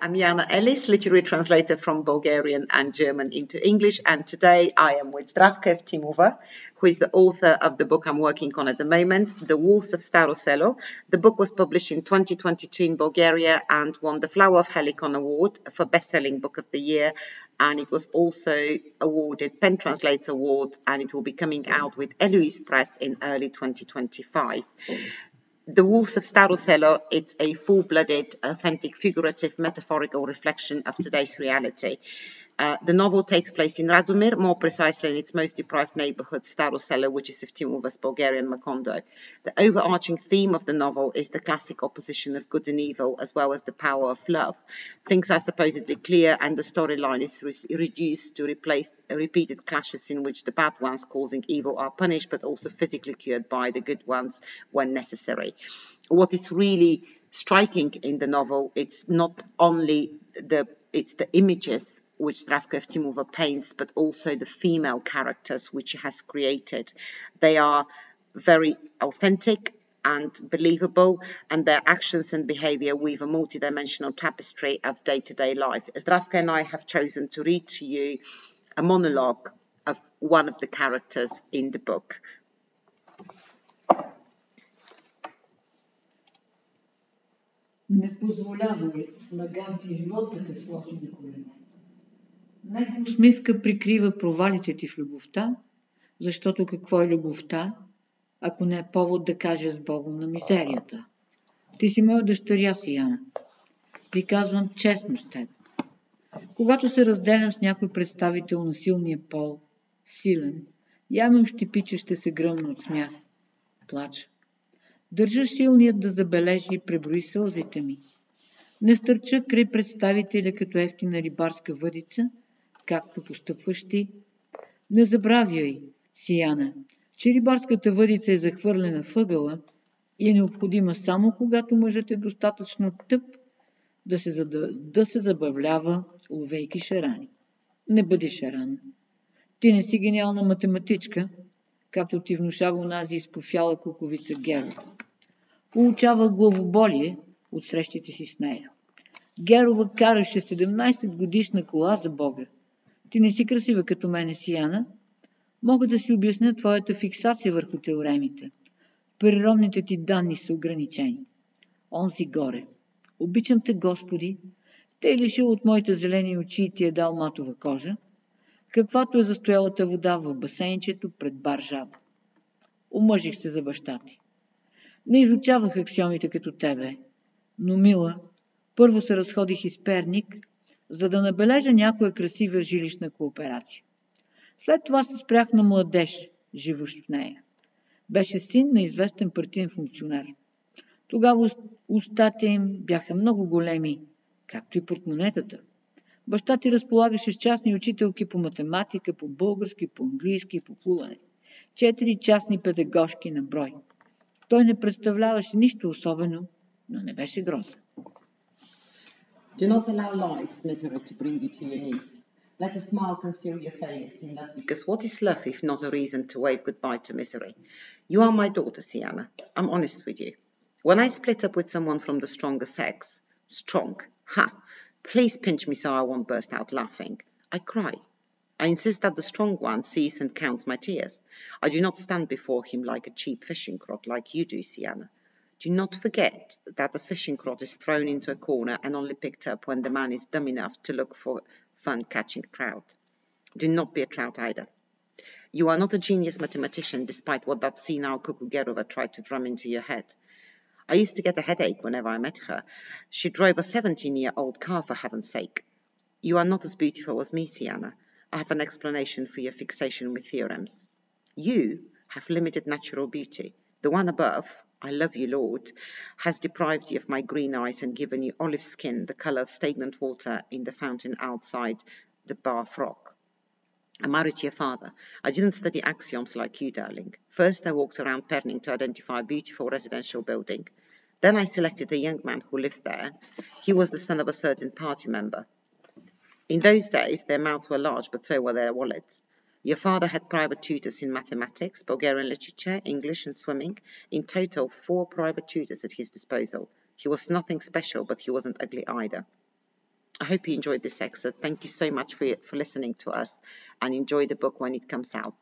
I'm Jana Ellis, literary translator from Bulgarian and German into English, and today I am with Zdravko Evtimova, who is the author of the book I'm working on at the moment, The Wolves of Staro Selo. The book was published in 2022 in Bulgaria and won the Flower of Helicon Award for Best-Selling Book of the Year, and it was also awarded Pen Translator Award, and it will be coming out with Eloise Press in early 2025. The Wolves of Staro Selo, it's a full-blooded, authentic, figurative, metaphorical reflection of today's reality. The novel takes place in Radomir, more precisely in its most deprived neighborhood, Staro Selo, which is Evtimova's Bulgarian Macondo. The overarching theme of the novel is the classic opposition of good and evil, as well as the power of love. Things are supposedly clear, and the storyline is reduced to replace repeated clashes in which the bad ones causing evil are punished, but also physically cured by the good ones when necessary. What is really striking in the novel, it's not only the images which Zdravko Evtimova paints, but also the female characters which she has created. They are very authentic and believable, and their actions and behavior weave a multidimensional tapestry of day-to-day life. Zdravko and I have chosen to read to you a monologue of one of the characters in the book. Не позволявай нагавни живот да те сложи на колене. Нека усмивка прикрива провалите ти в любовта, защото какво е любовта, ако не е повод да кажеш с Богом на мизерията? Ти си моя дъщеря, Сияна. Приказвам честно с теб. Когато се разделям с някой представител на силния пол, силен, я ме ощепи, че ще се гръмна от смях. Плача. Държа силният да забележи и преброи сълзите ми. Не стърча край представителя като ефтина рибарска въдица, както постъпваш ти. Не забравяй, Сияна, че рибарската въдица е захвърлена въгъла и е необходима само когато мъжът е достатъчно тъп да се забавлява, ловейки шарани. Не бъди шаран. Ти не си гениална математичка, както ти внушава онази изкофяла куковица Геро. Получава главоболие от срещите си с нея. Герова караше 17-годишна кола за Бога. Ти не си красива като мене, Сияна. Мога да си обясня твоята фиксация върху теоремите. Природните ти данни са ограничени. Онзи горе. Обичам те, Господи. Те е лишил от моите зелени очи и ти е дал матова кожа, каквато е застоялата вода в басейнчето пред бар жаба. Омъжих се за баща ти. Не изучавах аксиомите като тебе, но, мила, първо се разходих из Перник, за да набележа някоя красива жилищна кооперация. След това се спрях на младеж, живущ в нея. Беше син на известен партиен функционер. Тогава устата им бяха много големи, както и портмонетата. Баща ти разполагаше с частни учителки по математика, по български, по английски и по плуване. 4 частни педагожки на брой. Той не представляваше нищо особено, но не беше грозен. Do not allow life's misery to bring you to your knees. Let a smile conceal your failures in love, because what is love if not a reason to wave goodbye to misery? You are my daughter, Siana. I'm honest with you. When I split up with someone from the stronger sex, strong, please pinch me so I won't burst out laughing. I cry. I insist that the strong one sees and counts my tears. I do not stand before him like a cheap fishing rod like you do, Siana. Do not forget that the fishing rod is thrown into a corner and only picked up when the man is dumb enough to look for fun catching trout. Do not be a trout either. You are not a genius mathematician, despite what that senile Kukugerova tried to drum into your head. I used to get a headache whenever I met her. She drove a 17-year-old car, for heaven's sake. You are not as beautiful as me, Siana. I have an explanation for your fixation with theorems. You have limited natural beauty. The one above, I love you, Lord, has deprived you of my green eyes and given you olive skin, the colour of stagnant water in the fountain outside the bar frog. I'm married to your father. I didn't study axioms like you, darling. First, I walked around Perning to identify a beautiful residential building. Then I selected a young man who lived there. He was the son of a certain party member. In those days, their mouths were large, but so were their wallets. Your father had private tutors in mathematics, Bulgarian literature, English, and swimming. In total, 4 private tutors at his disposal. He was nothing special, but he wasn't ugly either. I hope you enjoyed this excerpt. Thank you so much for listening to us, and enjoy the book when it comes out.